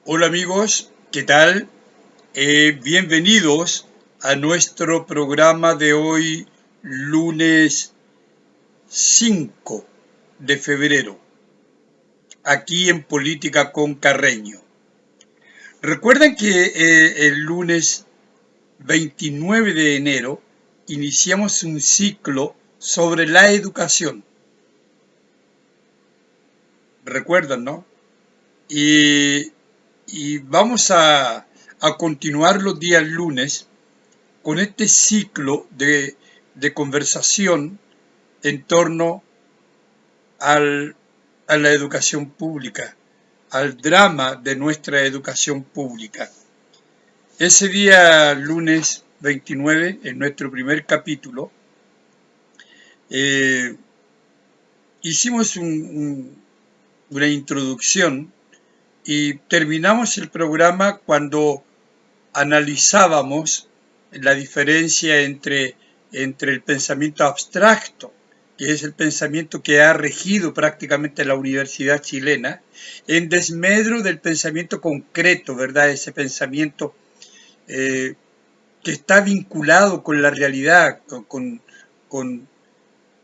Hola amigos, ¿qué tal? Bienvenidos a nuestro programa de hoy, lunes 5 de febrero, aquí en Política con Carreño. Recuerden que el lunes 29 de enero iniciamos un ciclo sobre la educación. ¿Recuerdan, no? Y vamos a continuar los días lunes con este ciclo de conversación en torno al, a la educación pública, al drama de nuestra educación pública. Ese día, lunes 29, en nuestro primer capítulo, eh, hicimos una introducción y terminamos el programa cuando analizábamos la diferencia entre el pensamiento abstracto, que es el pensamiento que ha regido prácticamente la universidad chilena, en desmedro del pensamiento concreto, ¿verdad? Ese pensamiento que está vinculado con la realidad, con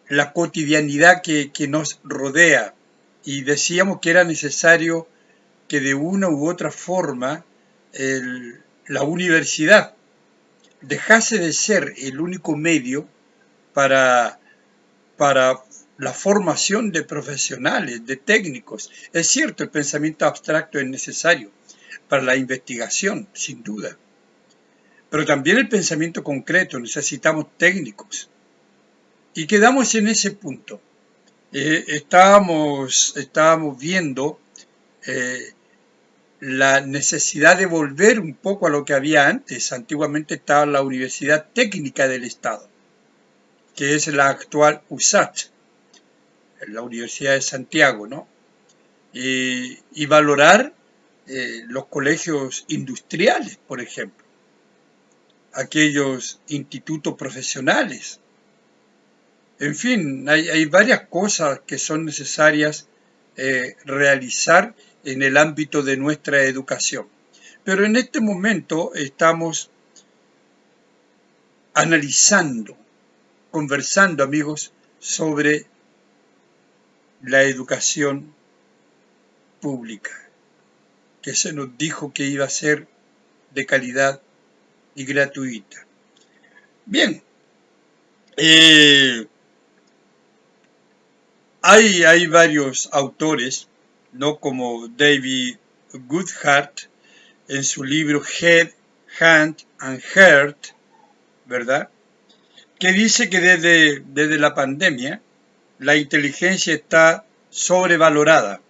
la cotidianidad que nos rodea. Y decíamos que era necesario que de una u otra forma la universidad dejase de ser el único medio para, para la formación de profesionales, de técnicos. Es cierto, el pensamiento abstracto es necesario para la investigación, sin duda, pero también el pensamiento concreto, necesitamos técnicos. Y quedamos en ese punto. Estábamos viendo eh, la necesidad de volver un poco a lo que había antes. Antiguamente estaba la Universidad Técnica del Estado, que es la actual USACH, la Universidad de Santiago, ¿no? Y valorar los colegios industriales, por ejemplo, aquellos institutos profesionales. En fin, hay varias cosas que son necesarias realizar en el ámbito de nuestra educación. Pero en este momento estamos analizando, conversando, amigos, sobre la educación pública, que se nos dijo que iba a ser de calidad y gratuita. Bien, eh, hay varios autores, ¿no? Como David Goodhart, en su libro Head, Hand and Heart, ¿verdad? Que dice que desde la pandemia la inteligencia está sobrevalorada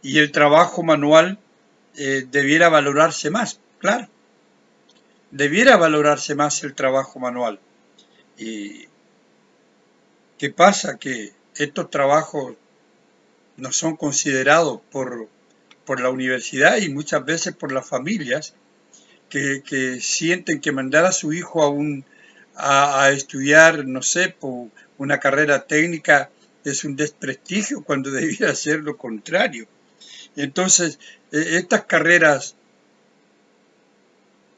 y el trabajo manual debiera valorarse más, claro, debiera valorarse más el trabajo manual. ¿Y qué pasa? Que estos trabajos no son considerados por la universidad y muchas veces por las familias que sienten que mandar a su hijo a estudiar, no sé, por una carrera técnica es un desprestigio cuando debiera ser lo contrario. Entonces, estas carreras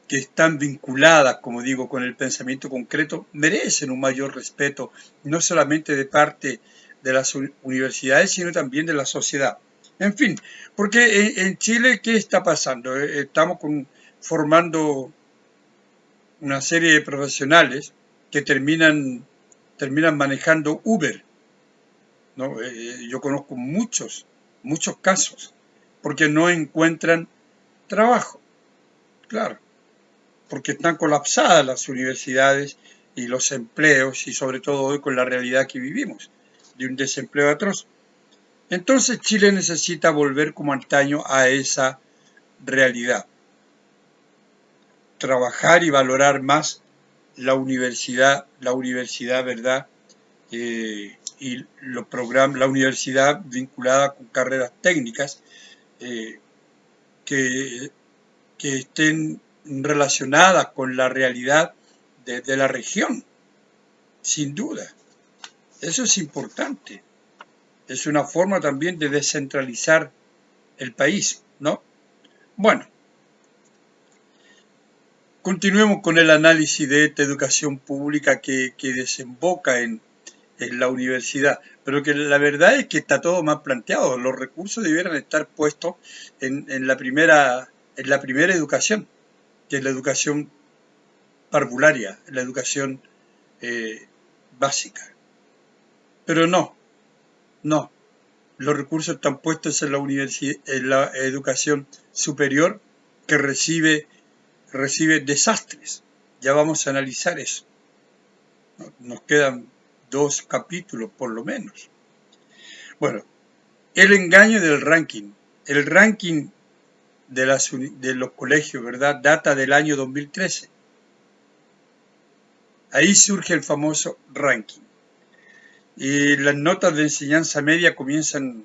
que están vinculadas, como digo, con el pensamiento concreto, merecen un mayor respeto, no solamente de parte de las universidades, sino también de la sociedad. En fin, porque en Chile, ¿qué está pasando? Estamos formando una serie de profesionales que terminan manejando Uber, ¿no? Yo conozco muchos casos, porque no encuentran trabajo, claro, porque están colapsadas las universidades y los empleos, y sobre todo hoy con la realidad que vivimos, de un desempleo atroz. Entonces Chile necesita volver como antaño a esa realidad, trabajar y valorar más la universidad, ¿verdad? Y los programas, la universidad vinculada con carreras técnicas eh, que, que estén relacionadas con la realidad de la región, sin duda. Eso es importante. Es una forma también de descentralizar el país, ¿no? Bueno, continuemos con el análisis de esta educación pública que desemboca en la universidad, pero que la verdad es que está todo mal planteado. Los recursos debieran estar puestos en la primera educación, que es la educación parvularia, la educación básica. Pero no. Los recursos están puestos en la educación superior, que recibe desastres. Ya vamos a analizar eso. Nos quedan 2 capítulos por lo menos. Bueno, el engaño del ranking. El ranking de los colegios, ¿verdad?, data del año 2013. Ahí surge el famoso ranking. Y las notas de enseñanza media comienzan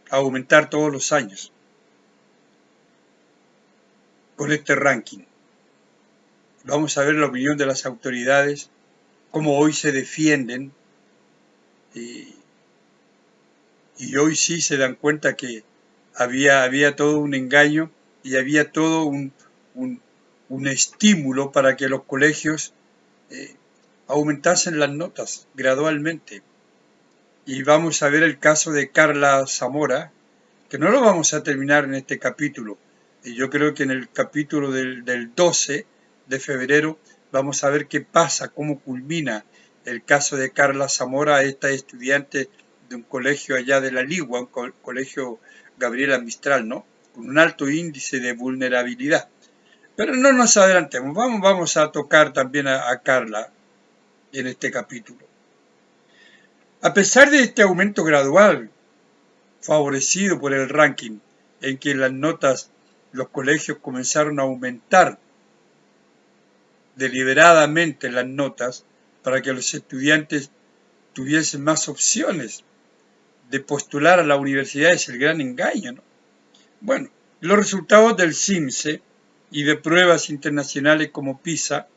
a aumentar todos los años con este ranking. Vamos a ver la opinión de las autoridades, cómo hoy se defienden, y hoy sí se dan cuenta que había todo un engaño y había todo un estímulo para que los colegios aumentasen las notas gradualmente. Y vamos a ver el caso de Carla Zamora, que no lo vamos a terminar en este capítulo. Y yo creo que en el capítulo del 12 de febrero vamos a ver qué pasa, cómo culmina el caso de Carla Zamora, esta estudiante de un colegio allá de La Ligua, un colegio Gabriela Mistral, ¿no?, con un alto índice de vulnerabilidad. Pero no nos adelantemos, vamos a tocar también a Carla en este capítulo. A pesar de este aumento gradual, favorecido por el ranking, en que las notas, los colegios comenzaron a aumentar deliberadamente las notas para que los estudiantes tuviesen más opciones de postular a la universidad, es el gran engaño, ¿no? Bueno, los resultados del CIMSE y de pruebas internacionales como PISA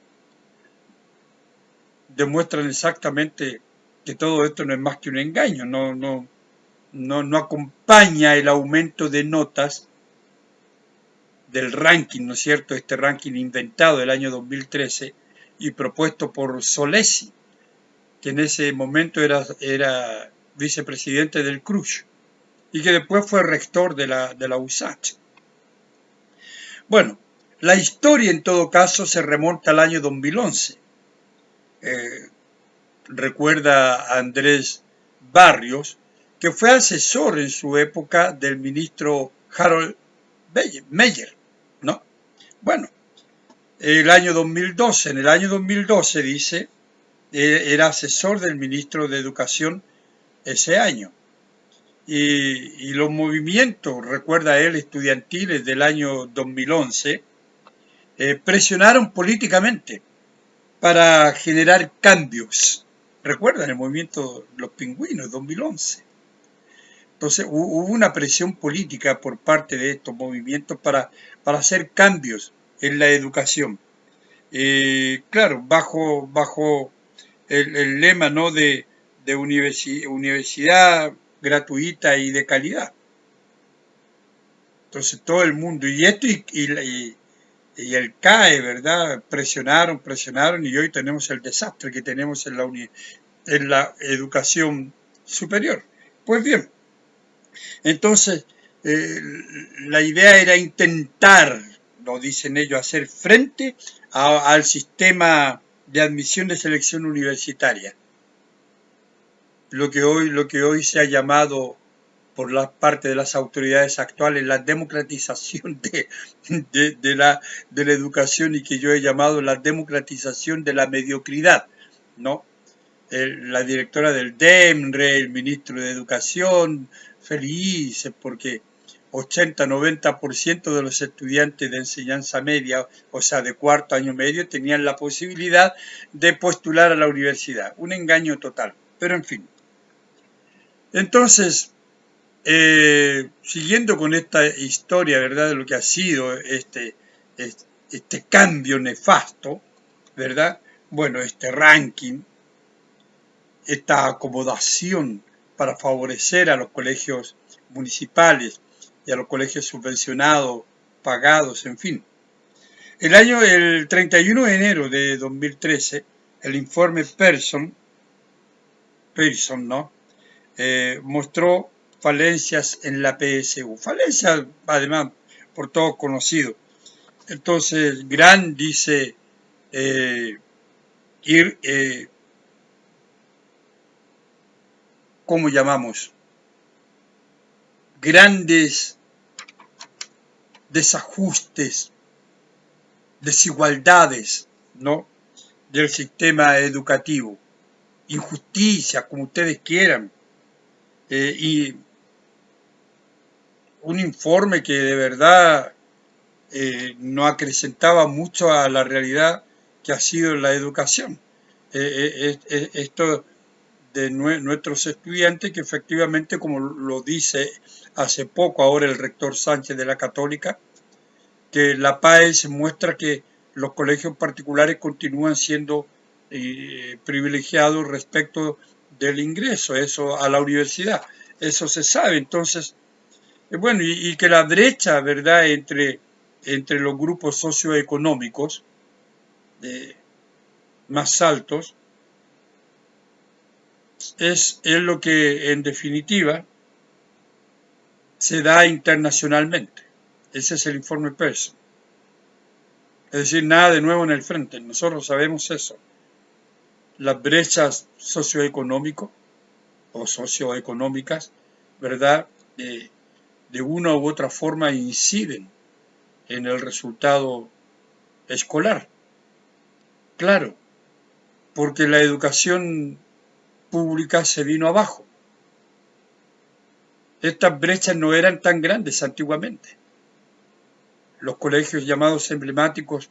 demuestran exactamente que todo esto no es más que un engaño, no acompaña el aumento de notas del ranking, ¿no es cierto?, este ranking inventado del año 2013 y propuesto por Solesi, que en ese momento era vicepresidente del CRUSH y que después fue rector de la USACH. Bueno, la historia en todo caso se remonta al año 2011. Recuerda a Andrés Barrios, que fue asesor en su época del ministro Harold Meyer, ¿no? Bueno, en el año 2012 dice, era asesor del ministro de Educación ese año. Y los movimientos, recuerda él, estudiantiles del año 2011, presionaron políticamente para generar cambios. ¿Recuerdan el movimiento Los Pingüinos 2011? Entonces hubo una presión política por parte de estos movimientos para hacer cambios en la educación. Claro, bajo el lema, ¿no?, de universidad gratuita y de calidad. Entonces todo el mundo, y esto y el CAE, ¿verdad?, presionaron, y hoy tenemos el desastre que tenemos en la educación superior. Pues bien, entonces la idea era intentar, lo dicen ellos, hacer frente al sistema de admisión de selección universitaria, lo que hoy se ha llamado por la parte de las autoridades actuales la democratización de la educación, y que yo he llamado la democratización de la mediocridad, ¿no? La directora del DEMRE, el ministro de Educación, felices porque 80-90% de los estudiantes de enseñanza media, o sea, de cuarto año medio, tenían la posibilidad de postular a la universidad. Un engaño total, pero en fin. Entonces, siguiendo con esta historia, ¿verdad?, de lo que ha sido este cambio nefasto, ¿verdad? Bueno, este ranking, esta acomodación para favorecer a los colegios municipales y a los colegios subvencionados pagados, en fin. El 31 de enero de 2013, el informe Pearson, ¿no? Mostró falencias en la PSU. Falencias, además, por todo conocido. Entonces, Grant dice ¿cómo llamamos? Grandes desajustes, desigualdades, ¿no? Del sistema educativo, injusticia, como ustedes quieran, y un informe que de verdad no acrecentaba mucho a la realidad que ha sido la educación. Esto de nuestros estudiantes, que efectivamente, como lo dice hace poco ahora el rector Sánchez de la Católica, que la PAES muestra que los colegios particulares continúan siendo privilegiados respecto del ingreso a la universidad. Eso se sabe. Entonces, bueno, y que la brecha, ¿verdad?, entre los grupos socioeconómicos más altos es lo que en definitiva se da internacionalmente. Ese es el informe Pearson. Es decir, nada de nuevo en el frente. Nosotros sabemos eso. Las brechas socioeconómicas o socioeconómicas, ¿verdad?, de una u otra forma inciden en el resultado escolar. Claro, porque la educación pública se vino abajo. Estas brechas no eran tan grandes antiguamente. Los colegios llamados emblemáticos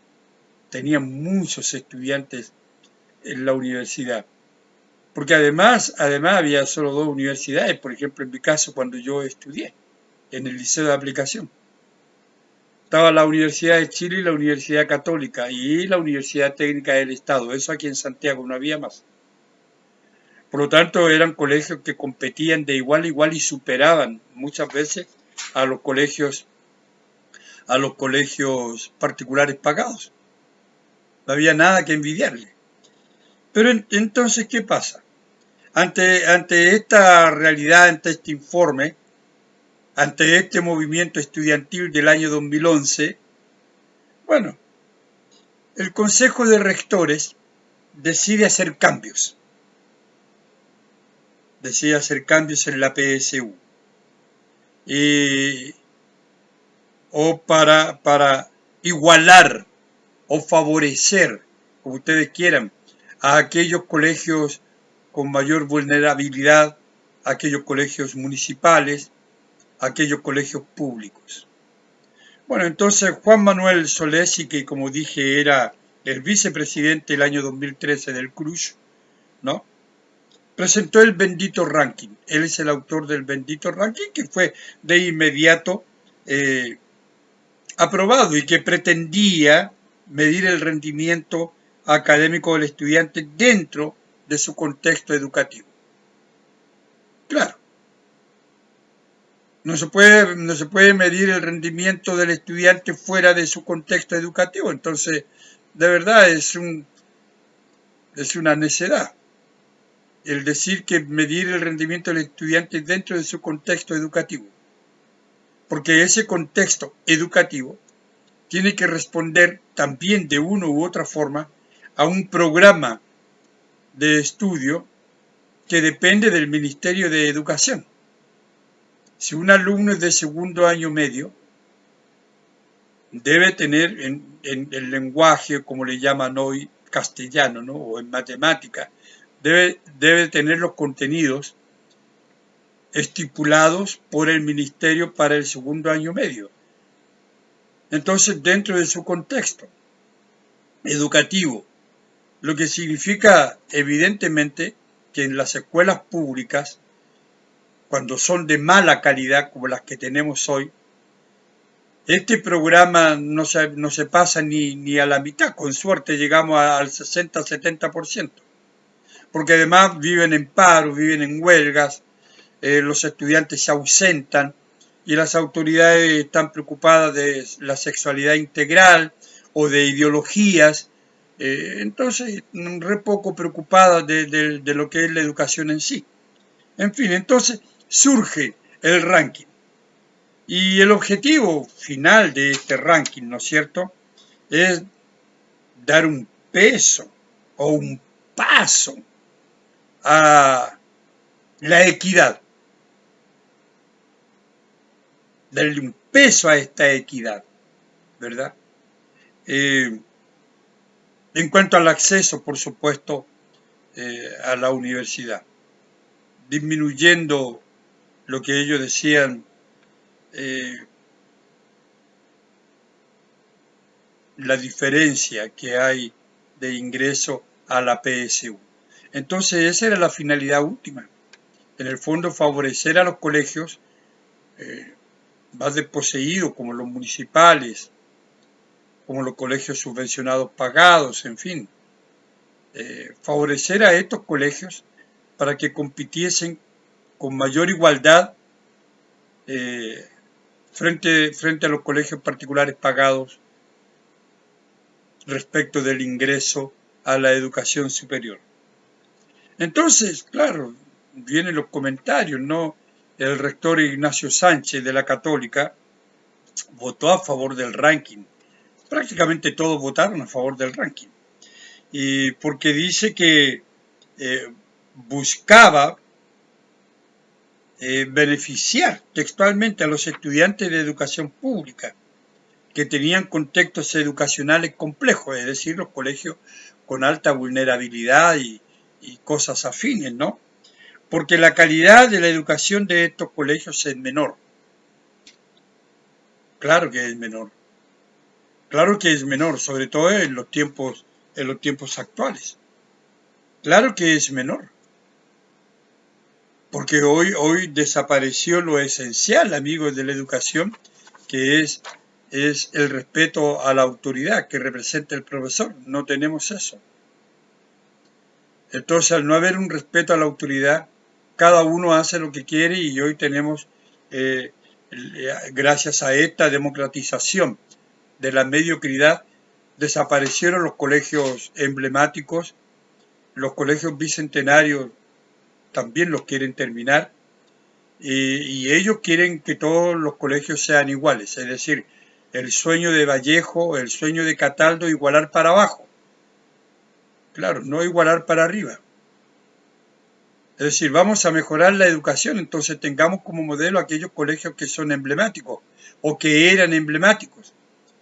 tenían muchos estudiantes en la universidad. Porque además había solo 2 universidades, por ejemplo, en mi caso, cuando yo estudié, en el Liceo de Aplicación. Estaba la Universidad de Chile y la Universidad Católica y la Universidad Técnica del Estado. Eso aquí en Santiago, no había más. Por lo tanto, eran colegios que competían de igual a igual y superaban muchas veces a los colegios particulares pagados. No había nada que envidiarle. Pero entonces, ¿qué pasa? Ante esta realidad, ante este informe, ante este movimiento estudiantil del año 2011, bueno, el Consejo de Rectores decide hacer cambios. Decide hacer cambios en la PSU. O para igualar o favorecer, como ustedes quieran, a aquellos colegios con mayor vulnerabilidad, a aquellos colegios municipales, a aquellos colegios públicos. Bueno, entonces Juan Manuel Solesi, que como dije era el vicepresidente el año 2013 del CRUSH, ¿no?, presentó el bendito ranking. Él es el autor del bendito ranking, que fue de inmediato aprobado y que pretendía medir el rendimiento académico del estudiante dentro de su contexto educativo. Claro, no se puede medir el rendimiento del estudiante fuera de su contexto educativo. Entonces, de verdad es una necedad el decir que medir el rendimiento del estudiante dentro de su contexto educativo. Porque ese contexto educativo tiene que responder también de una u otra forma a un programa de estudio que depende del Ministerio de Educación. Si un alumno es de segundo año medio, debe tener en el lenguaje, como le llaman hoy, castellano, ¿no?, o en matemática, debe tener los contenidos estipulados por el Ministerio para el segundo año medio. Entonces, dentro de su contexto educativo, lo que significa evidentemente que en las escuelas públicas, cuando son de mala calidad como las que tenemos hoy, este programa no se pasa ni a la mitad. Con suerte llegamos al 60-70%, porque además viven en paro, viven en huelgas, los estudiantes se ausentan, y las autoridades están preocupadas de la sexualidad integral o de ideologías, entonces re poco preocupadas de lo que es la educación en sí. En fin, entonces surge el ranking. Y el objetivo final de este ranking, ¿no es cierto?, es dar un peso o un paso a la equidad, darle un peso a esta equidad, ¿verdad? En cuanto al acceso, por supuesto, a la universidad, disminuyendo lo que ellos decían, la diferencia que hay de ingreso a la PSU. Entonces esa era la finalidad última. En el fondo favorecer a los colegios más desposeídos, como los municipales, como los colegios subvencionados pagados, en fin. Favorecer a estos colegios para que compitiesen con mayor igualdad frente a los colegios particulares pagados respecto del ingreso a la educación superior. Entonces, claro, vienen los comentarios, ¿no? El rector Ignacio Sánchez de la Católica votó a favor del ranking. Prácticamente todos votaron a favor del ranking. Y porque dice que buscaba beneficiar textualmente a los estudiantes de educación pública que tenían contextos educacionales complejos, es decir, los colegios con alta vulnerabilidad y cosas afines, ¿no? Porque la calidad de la educación de estos colegios es menor. Claro que es menor. Claro que es menor, sobre todo en los tiempos actuales. Claro que es menor. Porque hoy desapareció lo esencial, amigos de la educación, que es el respeto a la autoridad que representa el profesor. No tenemos eso. Entonces, al no haber un respeto a la autoridad, cada uno hace lo que quiere y hoy tenemos, gracias a esta democratización de la mediocridad, desaparecieron los colegios emblemáticos, los colegios bicentenarios también los quieren terminar, y ellos quieren que todos los colegios sean iguales, es decir, el sueño de Vallejo, el sueño de Cataldo, igualar para abajo. Claro, no igualar para arriba. Es decir, vamos a mejorar la educación, entonces tengamos como modelo aquellos colegios que son emblemáticos o que eran emblemáticos.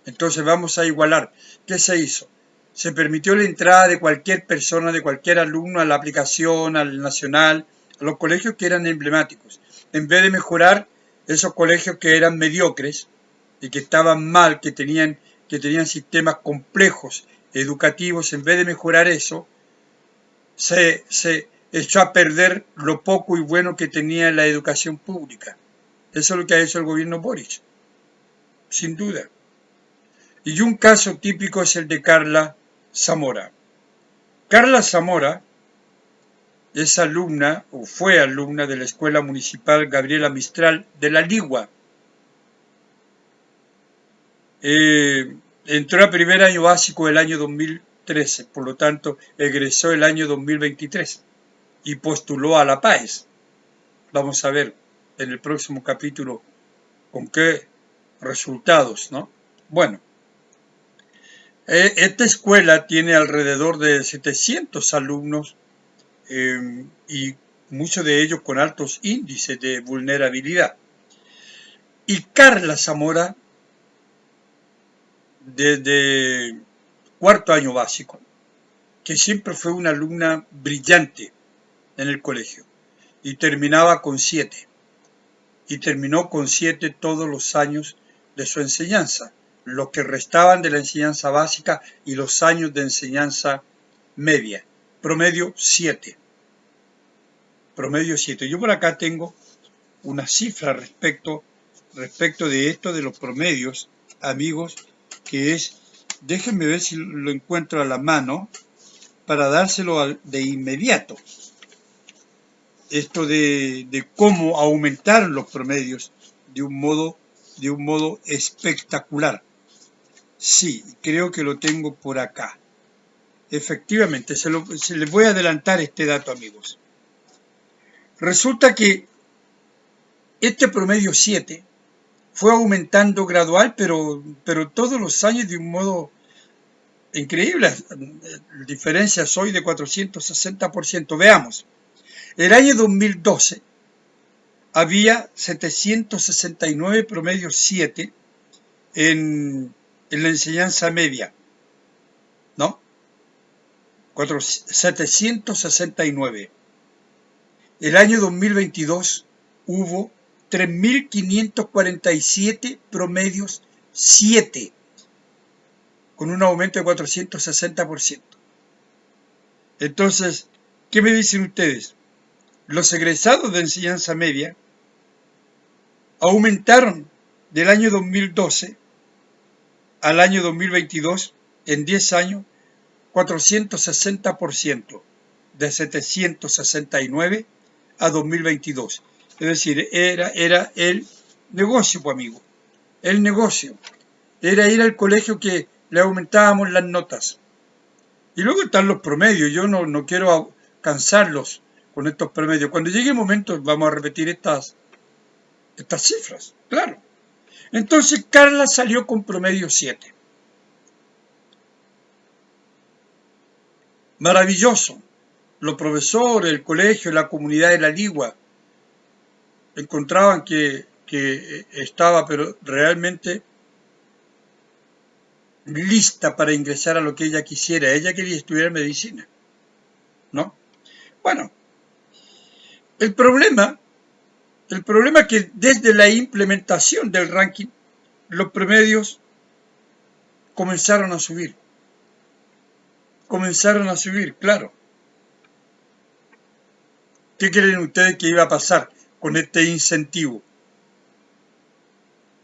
Entonces vamos a igualar. ¿Qué se hizo? Se permitió la entrada de cualquier persona, de cualquier alumno a la aplicación, al nacional, a los colegios que eran emblemáticos. En vez de mejorar esos colegios que eran mediocres y que estaban mal, que tenían sistemas complejos educativos, en vez de mejorar eso, se echó a perder lo poco y bueno que tenía la educación pública. Eso es lo que ha hecho el gobierno Boric, sin duda. Y un caso típico es el de Carla Zamora. Carla Zamora es alumna, o fue alumna, de la Escuela Municipal Gabriela Mistral de La Ligua. Entró a primer año básico el año 2013, por lo tanto egresó el año 2023 y postuló a la PAES. Vamos a ver en el próximo capítulo con qué resultados, ¿no? Bueno, esta escuela tiene alrededor de 700 alumnos y muchos de ellos con altos índices de vulnerabilidad. Y Carla Zamora, desde cuarto año básico, que siempre fue una alumna brillante en el colegio, y terminaba con 7. Y terminó con 7 todos los años de su enseñanza, los que restaban de la enseñanza básica y los años de enseñanza media. Promedio 7. Promedio 7. Yo por acá tengo una cifra respecto de esto de los promedios, amigos, que es, déjenme ver si lo encuentro a la mano para dárselo de inmediato. Esto de cómo aumentar los promedios de un modo espectacular. Sí, creo que lo tengo por acá. Efectivamente, se les voy a adelantar este dato, amigos. Resulta que este promedio 7 fue aumentando gradual, pero todos los años de un modo increíble. Diferencias hoy de 460%. Veamos, el año 2012 había 769 promedio 7 en la enseñanza media, ¿no? 769. El año 2022 hubo 3.547 promedios 7, con un aumento de 460%. Entonces, ¿qué me dicen ustedes? Los egresados de enseñanza media aumentaron del año 2012 al año 2022, en 10 años, 460%, de 769 a 2022. Es decir, era el negocio, pues, amigo. El negocio. Era ir al colegio que le aumentábamos las notas. Y luego están los promedios. Yo no quiero cansarlos con estos promedios. Cuando llegue el momento vamos a repetir estas cifras, claro. Entonces Carla salió con promedio 7. Maravilloso. Los profesores, el colegio, la comunidad de la Ligua encontraban que estaba pero realmente lista para ingresar a lo que ella quisiera. Ella quería estudiar medicina, ¿no? Bueno, el problema es que desde la implementación del ranking, los promedios comenzaron a subir. Claro. ¿Qué creen ustedes que iba a pasar con este incentivo?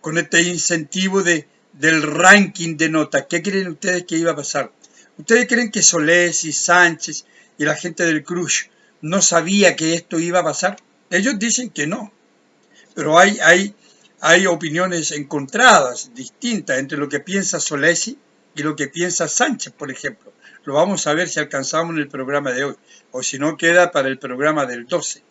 Con este incentivo del ranking de notas. ¿Qué creen ustedes que iba a pasar? ¿Ustedes creen que Solés y Sánchez y la gente del Crush no sabía que esto iba a pasar? Ellos dicen que no. Pero hay opiniones encontradas, distintas, entre lo que piensa Solesi y lo que piensa Sánchez, por ejemplo. Lo vamos a ver si alcanzamos en el programa de hoy, o si no queda para el programa del 12.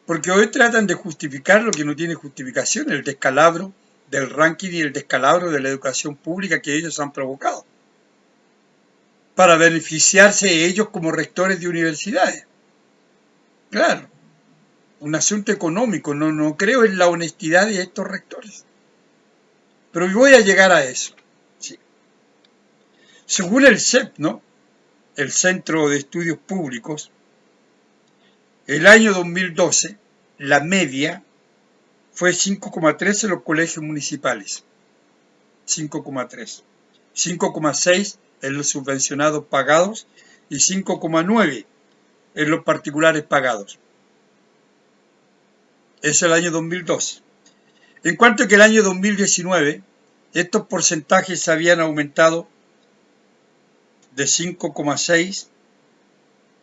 Porque hoy tratan de justificar lo que no tiene justificación, el descalabro del ranking y el descalabro de la educación pública que ellos han provocado, para beneficiarse ellos como rectores de universidades. Claro, un asunto económico, no creo en la honestidad de estos rectores. Pero voy a llegar a eso. Sí. Según el CEP, ¿no? El Centro de Estudios Públicos, el año 2012, la media fue 5,3 en los colegios municipales. 5,3. 5,6 en los subvencionados pagados y 5,9 en los particulares pagados. Es el año 2012. En cuanto que el año 2019, estos porcentajes habían aumentado de 5,6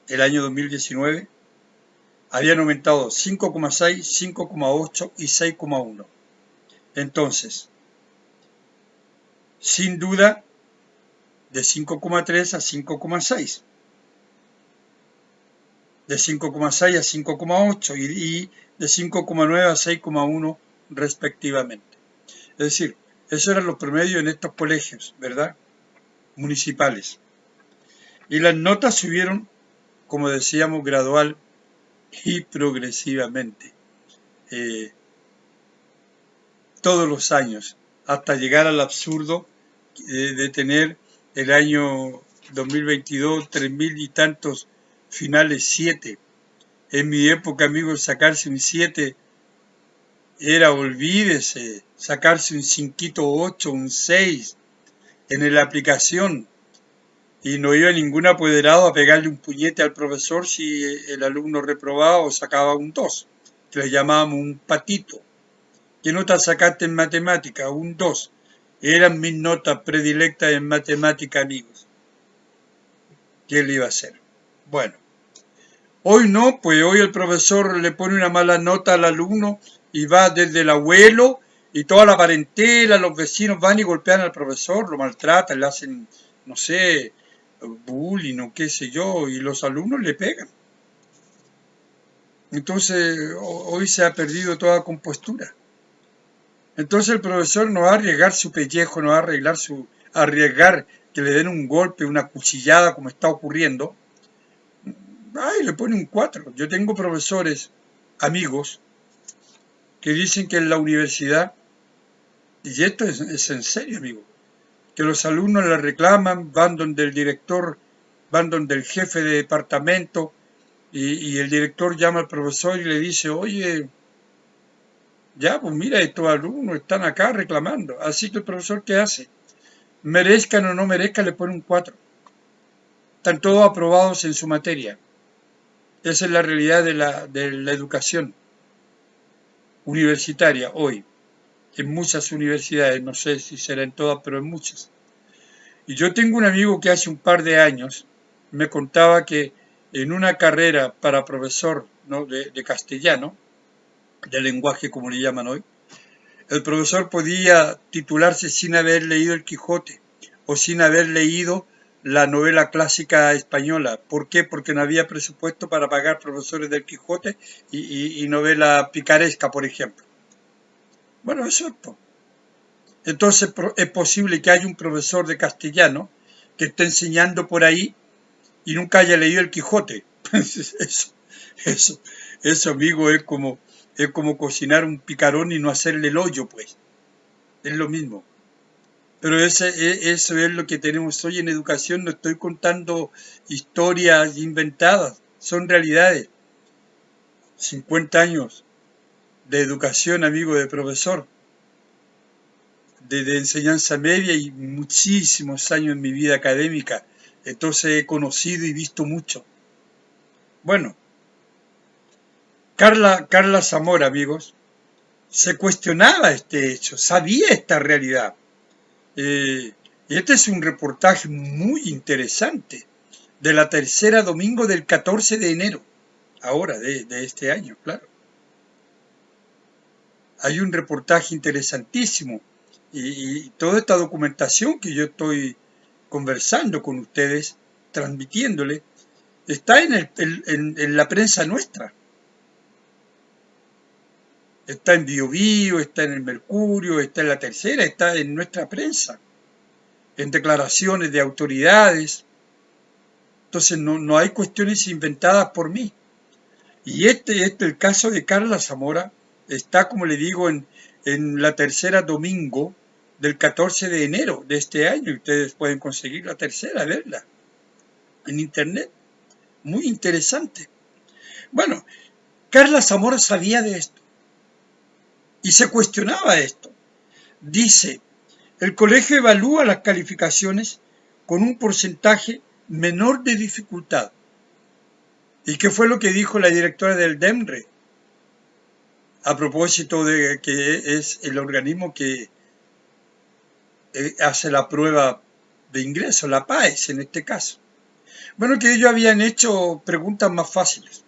el año 2019, habían aumentado 5,6, 5,8 y 6,1. Entonces, sin duda, de 5,3 a 5,6, de 5,6 a 5,8 y de 5,9 a 6,1 respectivamente. Es decir, esos eran los promedios en estos colegios, ¿verdad? Municipales. Y las notas subieron, como decíamos, gradual y progresivamente, todos los años, hasta llegar al absurdo de tener el año 2022 3.000 y tantos finales 7. En mi época, amigos, sacarse un 7 era, olvídese, sacarse un 5,8, un 6 en la aplicación, y no iba ningún apoderado a pegarle un puñete al profesor si el alumno reprobaba o sacaba un 2, que le llamábamos un patito. ¿Qué nota sacaste en matemática? Un 2. Eran mis notas predilectas en matemática, amigos. ¿Qué le iba a hacer? Bueno, hoy no, pues hoy el profesor le pone una mala nota al alumno y va desde el abuelo y toda la parentela, los vecinos van y golpean al profesor, lo maltratan, le hacen, no sé, bullying o qué sé yo, y los alumnos le pegan. Entonces, hoy se ha perdido toda compostura. Entonces el profesor no va a arriesgar su pellejo, no va a arriesgar que le den un golpe, una cuchillada como está ocurriendo. Ay, le pone un 4. Yo tengo profesores, amigos, que dicen que en la universidad, y esto es en serio, amigo, que los alumnos le reclaman, van donde el director, van donde el jefe de departamento, y el director llama al profesor y le dice, oye, ya, pues mira, estos alumnos están acá reclamando. Así que el profesor, ¿qué hace? Merezcan o no merezcan, le pone un 4. Están todos aprobados en su materia. Esa es la realidad de la educación universitaria hoy. En muchas universidades, no sé si será en todas, pero en muchas. Y yo tengo un amigo que hace un par de años me contaba que en una carrera para profesor, ¿no?, de castellano, de lenguaje como le llaman hoy, el profesor podía titularse sin haber leído el Quijote o sin haber leído la novela clásica española. ¿Por qué? Porque no había presupuesto para pagar profesores del Quijote y novela picaresca, por ejemplo. Bueno, eso es todo. Entonces es posible que haya un profesor de castellano que esté enseñando por ahí y nunca haya leído el Quijote. Eso, eso, eso, amigo, es como cocinar un picarón y no hacerle el hoyo, pues. Es lo mismo. Pero eso es lo que tenemos hoy en educación. No estoy contando historias inventadas, son realidades. 50 años de educación, amigo, de profesor, de enseñanza media y muchísimos años en mi vida académica. Entonces he conocido y visto mucho. Bueno, Carla Zamora, amigos, se cuestionaba este hecho, sabía esta realidad. Este es un reportaje muy interesante de la tercera domingo del 14 de enero, ahora de este año, claro. Hay un reportaje interesantísimo y toda esta documentación que yo estoy conversando con ustedes, transmitiéndole, está en la prensa nuestra. Está en Bio Bio, está en el Mercurio, está en la Tercera, está en nuestra prensa, en declaraciones de autoridades. Entonces no hay cuestiones inventadas por mí. Y el caso de Carla Zamora está, como le digo, en la tercera domingo del 14 de enero de este año. Ustedes pueden conseguir la tercera, verla en internet. Muy interesante. Bueno, Carla Zamora sabía de esto y se cuestionaba esto. Dice, el colegio evalúa las calificaciones con un porcentaje menor de dificultad. ¿Y qué fue lo que dijo la directora del DEMRE? A propósito de que es el organismo que hace la prueba de ingreso, la PAES en este caso. Bueno, que ellos habían hecho preguntas más fáciles.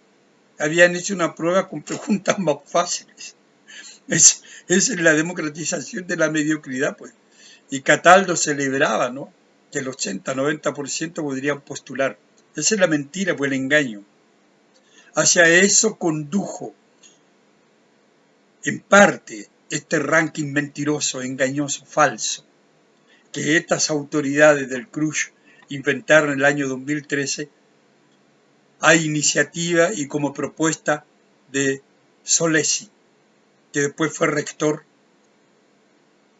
Habían hecho una prueba con preguntas más fáciles. Es la democratización de la mediocridad, pues. Y Cataldo celebraba, ¿no?, que el 80-90% podrían postular. Esa es la mentira, pues el engaño. Hacia eso condujo, en parte, este ranking mentiroso, engañoso, falso, que estas autoridades del CRUSH inventaron en el año 2013 a iniciativa y como propuesta de Solesi, que después fue rector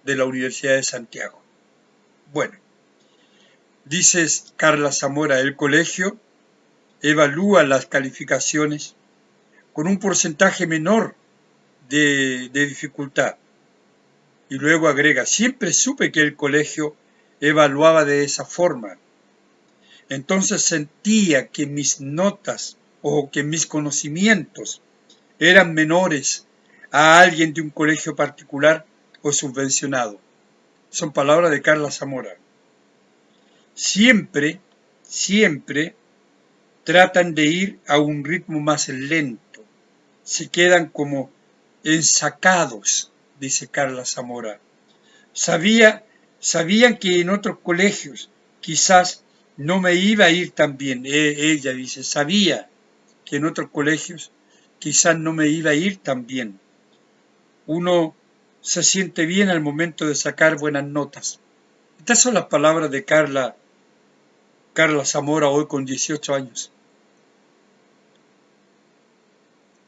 de la Universidad de Santiago. Bueno, dice Carla Zamora, el colegio evalúa las calificaciones con un porcentaje menor de dificultad. Y luego agrega, siempre supe que el colegio evaluaba de esa forma. Entonces sentía que mis notas o que mis conocimientos eran menores a alguien de un colegio particular o subvencionado. Son palabras de Carla Zamora. Siempre tratan de ir a un ritmo más lento. Se quedan como ensacados, dice Carla Zamora. Sabían que en otros colegios quizás no me iba a ir tan bien. Ella dice, sabía que en otros colegios quizás no me iba a ir tan bien. Uno se siente bien al momento de sacar buenas notas. Estas son las palabras de Carla Zamora, hoy con 18 años.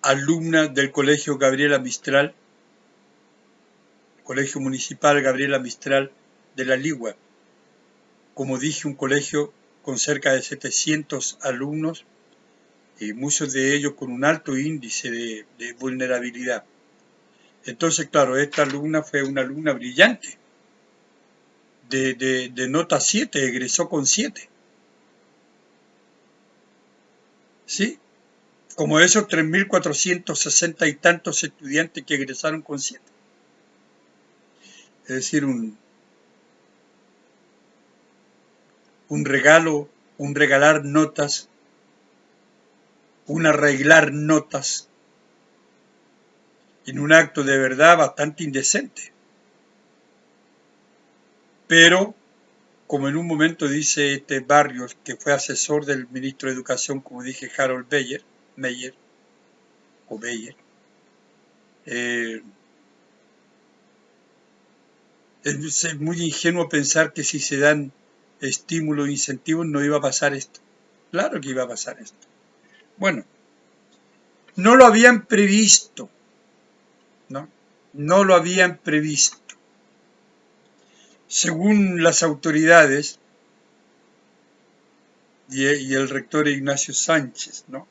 Alumna del Colegio Gabriela Mistral, Colegio Municipal Gabriela Mistral de La Ligua. Como dije, un colegio con cerca de 700 alumnos y muchos de ellos con un alto índice de vulnerabilidad. Entonces, claro, esta alumna fue una alumna brillante, de nota 7, egresó con 7. ¿Sí? Como esos 3.460 y tantos estudiantes que egresaron con 7. Es decir, un regalo, un regalar notas, un arreglar notas, en un acto de verdad bastante indecente. Pero, como en un momento dice este Barrios, que fue asesor del ministro de Educación, como dije, Harold Meyer, es muy ingenuo pensar que si se dan estímulos e incentivos no iba a pasar esto. Claro que iba a pasar esto. Bueno, no lo habían previsto, ¿no? No lo habían previsto. Según las autoridades y el rector Ignacio Sánchez, ¿no?,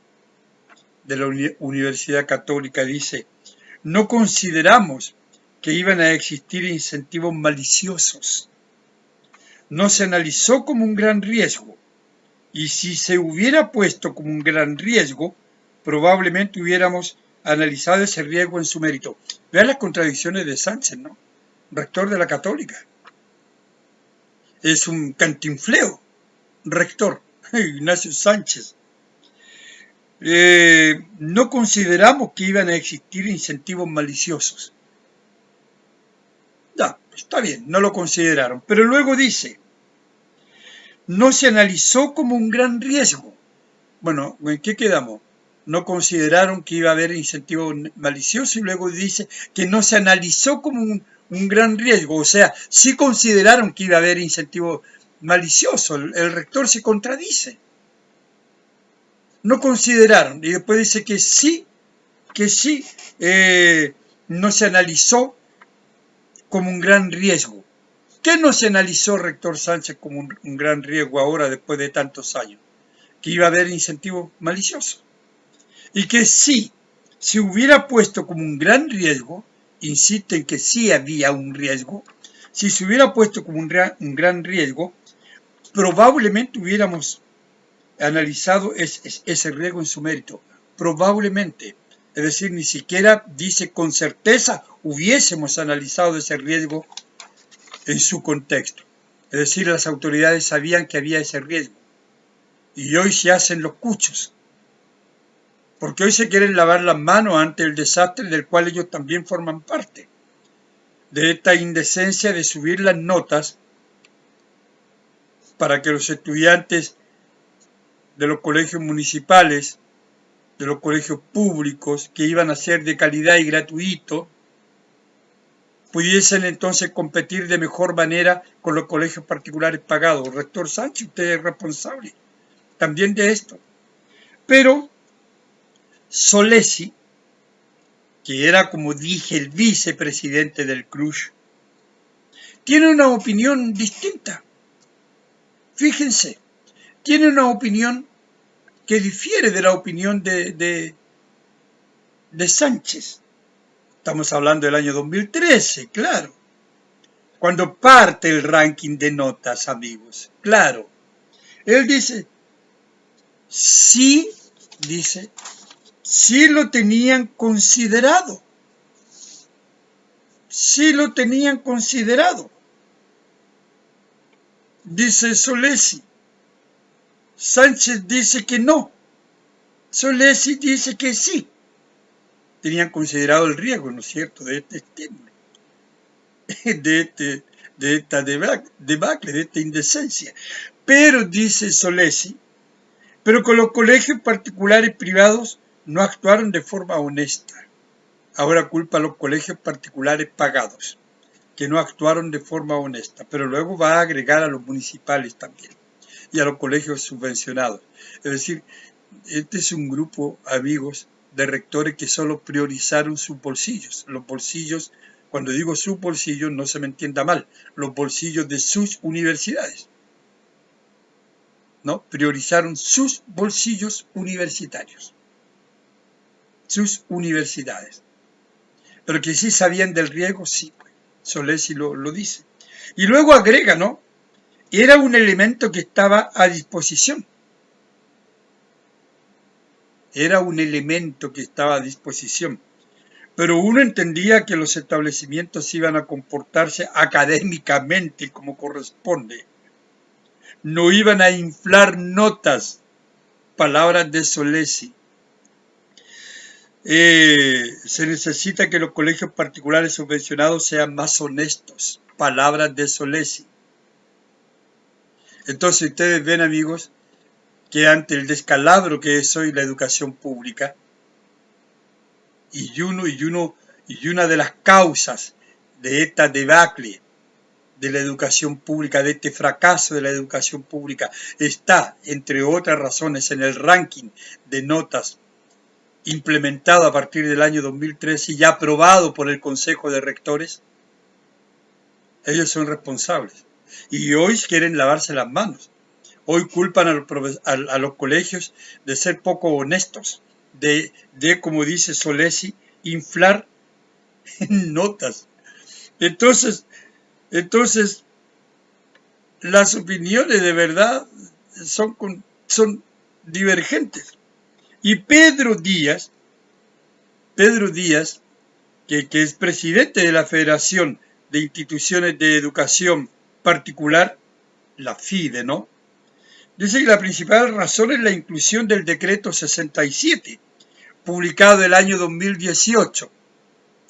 de la Universidad Católica, dice, no consideramos que iban a existir incentivos maliciosos. No se analizó como un gran riesgo, y si se hubiera puesto como un gran riesgo, probablemente hubiéramos analizado ese riesgo en su mérito. Vean las contradicciones de Sánchez, ¿no? Rector de la Católica. Es un cantinfleo, rector, Ignacio Sánchez. No consideramos que iban a existir incentivos maliciosos. Ya, está bien, no lo consideraron. Pero luego dice, no se analizó como un gran riesgo. Bueno, ¿en qué quedamos? No consideraron que iba a haber incentivos maliciosos y luego dice que no se analizó como un gran riesgo. O sea, sí consideraron que iba a haber incentivos maliciosos. El rector se contradice. No consideraron. Y después dice que sí, no se analizó como un gran riesgo. ¿Qué no se analizó, rector Sánchez, como un gran riesgo ahora después de tantos años? Que iba a haber incentivos maliciosos. Y que sí, si hubiera puesto como un gran riesgo, insisto en que sí había un riesgo, si se hubiera puesto como un gran riesgo, probablemente hubiéramos analizado ese riesgo en su mérito. Probablemente. Es decir, ni siquiera dice con certeza hubiésemos analizado ese riesgo en su contexto. Es decir, las autoridades sabían que había ese riesgo. Y hoy se hacen los cuchos. Porque hoy se quieren lavar las manos ante el desastre del cual ellos también forman parte. De esta indecencia de subir las notas para que los estudiantes de los colegios municipales, de los colegios públicos, que iban a ser de calidad y gratuito, pudiesen entonces competir de mejor manera con los colegios particulares pagados. Rector Sánchez, usted es responsable también de esto. Pero Solesi, que era, como dije, el vicepresidente del CRUSH, tiene una opinión distinta. Fíjense, tiene una opinión que difiere de la opinión de Sánchez. Estamos hablando del año 2013, claro. Cuando parte el ranking de notas, amigos. Claro. Él dice, sí lo tenían considerado. Sí lo tenían considerado. Dice Solesi. Sánchez dice que no. Solesi dice que sí. tenían considerado el riesgo, ¿no es cierto?, de este estímulo, de esta debacle, de esta indecencia. Pero, dice Solesi, pero con los colegios particulares privados no actuaron de forma honesta. Ahora culpa a los colegios particulares pagados, que no actuaron de forma honesta, pero luego va a agregar a los municipales también y a los colegios subvencionados. Es decir, este es un grupo, amigos, de rectores que solo priorizaron sus bolsillos. Los bolsillos, cuando digo sus bolsillos, no se me entienda mal, los bolsillos de sus universidades. ¿No? Priorizaron sus bolsillos universitarios, sus universidades. Pero que sí sabían del riesgo, sí, pues. Solesi lo dice. Y luego agrega, ¿no? Era un elemento que estaba a disposición. Era un elemento que estaba a disposición. Pero uno entendía que los establecimientos iban a comportarse académicamente como corresponde. No iban a inflar notas. Palabras de Solesi. Se necesita que los colegios particulares subvencionados sean más honestos. Palabras de Solesi. Entonces ustedes ven, amigos, que ante el descalabro que es hoy la educación pública, y una de las causas de esta debacle de la educación pública, de este fracaso de la educación pública, está, entre otras razones, en el ranking de notas implementado a partir del año 2013 y ya aprobado por el Consejo de Rectores. Ellos son responsables. Y hoy quieren lavarse las manos. Hoy culpan a los colegios de ser poco honestos, de como dice Solesi, inflar notas. Entonces, las opiniones de verdad son divergentes. Y Pedro Díaz, que es presidente de la Federación de Instituciones de Educación Particular, la FIDE, ¿no? Dice que la principal razón es la inclusión del decreto 67, publicado el año 2018.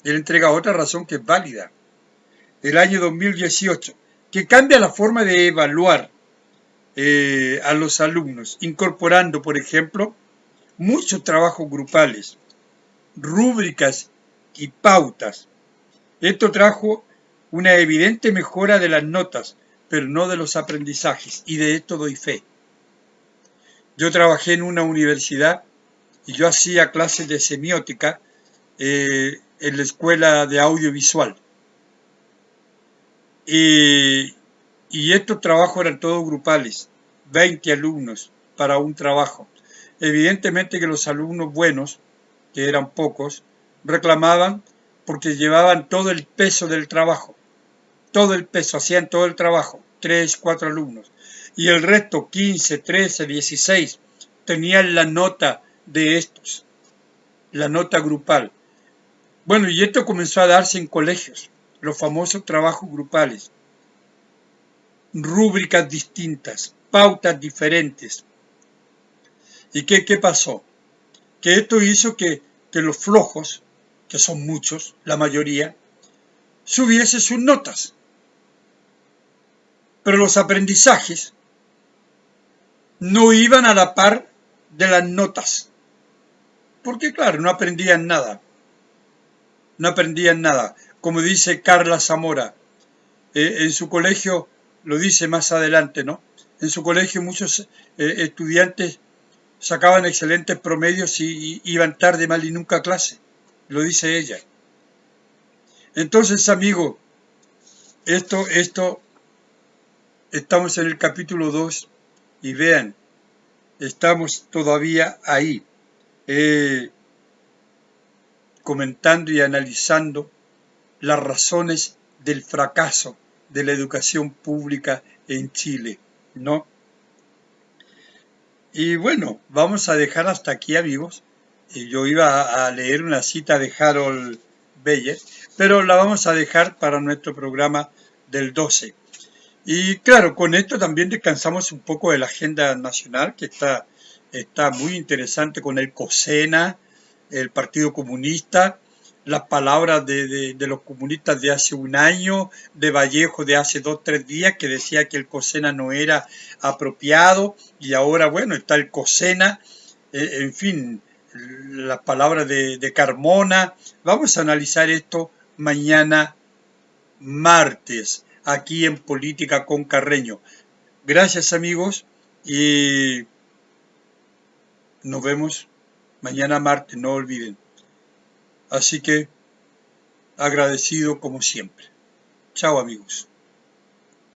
Él entrega otra razón que es válida. El año 2018, que cambia la forma de evaluar a los alumnos, incorporando, por ejemplo, muchos trabajos grupales, rúbricas y pautas. Esto trajo una evidente mejora de las notas, pero no de los aprendizajes, y de esto doy fe. Yo trabajé en una universidad y yo hacía clases de semiótica en la escuela de audiovisual. Y estos trabajos eran todos grupales, 20 alumnos para un trabajo. Evidentemente que los alumnos buenos, que eran pocos, reclamaban porque llevaban todo el peso del trabajo. Todo el peso, hacían todo el trabajo, 3, 4 alumnos. Y el resto, 15, 13, 16, tenían la nota de estos, la nota grupal. Bueno, y esto comenzó a darse en colegios, los famosos trabajos grupales. Rúbricas distintas, pautas diferentes. ¿Y qué pasó? Que esto hizo que los flojos, que son muchos, la mayoría, subiese sus notas. Pero los aprendizajes no iban a la par de las notas. Porque claro, no aprendían nada. No aprendían nada. Como dice Carla Zamora, en su colegio, lo dice más adelante, ¿no? En su colegio muchos estudiantes sacaban excelentes promedios y iban tarde, mal y nunca a clase. Lo dice ella. Entonces, amigo, estamos en el capítulo 2 y vean, estamos todavía ahí, comentando y analizando las razones del fracaso de la educación pública en Chile, ¿no? Y bueno, vamos a dejar hasta aquí, amigos. Yo iba a leer una cita de Harold Beyer, pero la vamos a dejar para nuestro programa del 12. Y claro, con esto también descansamos un poco de la agenda nacional, que está muy interesante con el COSENA, el Partido Comunista, las palabras de los comunistas de hace un año, de Vallejo de hace 2 o 3 días, que decía que el COSENA no era apropiado, y ahora, bueno, está el COSENA, en fin, las palabras de Carmona. Vamos a analizar esto mañana martes, aquí en Política con Carreño. Gracias, amigos, y nos vemos mañana martes, no olviden. Así que agradecido como siempre. Chao, amigos.